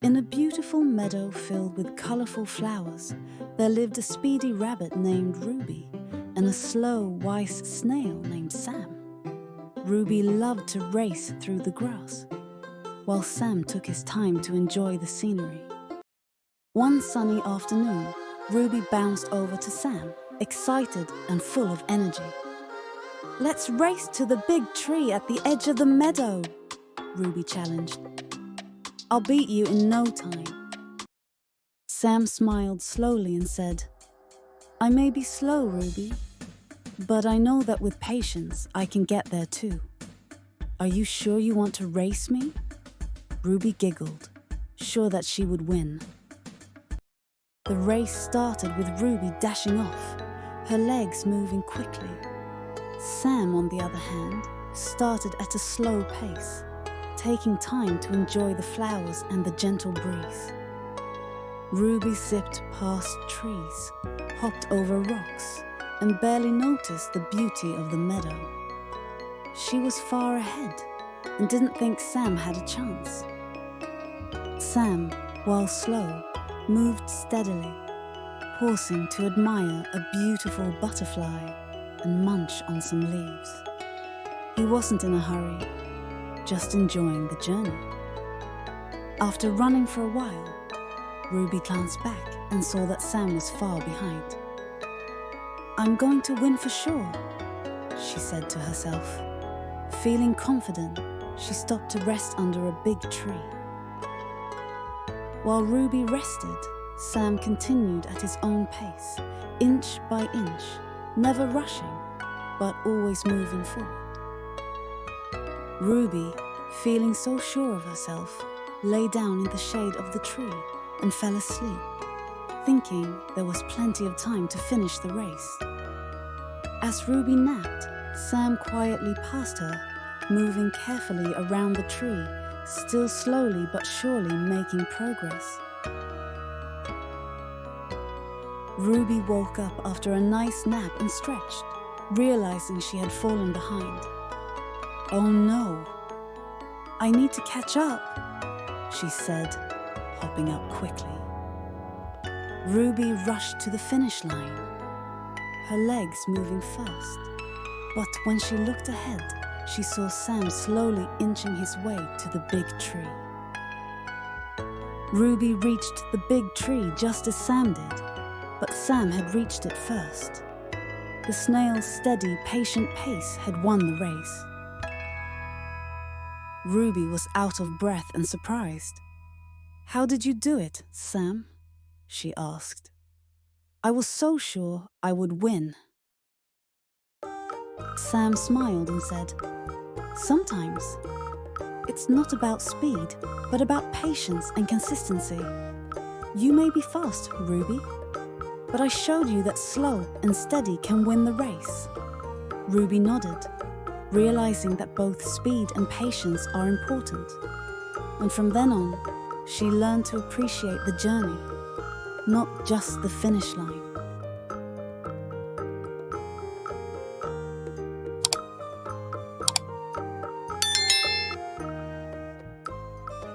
In a beautiful meadow filled with colorful flowers, there lived a speedy rabbit named Ruby and a slow, wise snail named Sam. Ruby loved to race through the grass, while Sam took his time to enjoy the scenery. One sunny afternoon, Ruby bounced over to Sam, excited and full of energy. "Let's race to the big tree at the edge of the meadow," Ruby challenged. "I'll beat you in no time." Sam smiled slowly and said, "I may be slow, Ruby, but I know that with patience I can get there too. Are you sure you want to race me?" Ruby giggled, sure that she would win. The race started with Ruby dashing off, her legs moving quickly. Sam, on the other hand, started at a slow pace, taking time to enjoy the flowers and the gentle breeze. Ruby zipped past trees, hopped over rocks, and barely noticed the beauty of the meadow. She was far ahead and didn't think Sam had a chance. Sam, while slow, moved steadily, pausing to admire a beautiful butterfly and munch on some leaves. He wasn't in a hurry, just enjoying the journey. After running for a while, Ruby glanced back and saw that Sam was far behind. "I'm going to win for sure," she said to herself. Feeling confident, she stopped to rest under a big tree. While Ruby rested, Sam continued at his own pace, inch by inch, never rushing, but always moving forward. Ruby, feeling so sure of herself, lay down in the shade of the tree and fell asleep, thinking there was plenty of time to finish the race. As Ruby napped, Sam quietly passed her, moving carefully around the tree, still slowly but surely making progress. Ruby woke up after a nice nap and stretched, realizing she had fallen behind. "Oh no, I need to catch up," she said, hopping up quickly. Ruby rushed to the finish line, her legs moving fast. But when she looked ahead, she saw Sam slowly inching his way to the big tree. Ruby reached the big tree just as Sam did, but Sam had reached it first. The snail's steady, patient pace had won the race. Ruby was out of breath and surprised. "How did you do it, Sam?" she asked. "I was so sure I would win." Sam smiled and said, "Sometimes it's not about speed, but about patience and consistency. You may be fast, Ruby, but I showed you that slow and steady can win the race." Ruby nodded, realizing that both speed and patience are important. And from then on, she learned to appreciate the journey, not just the finish line.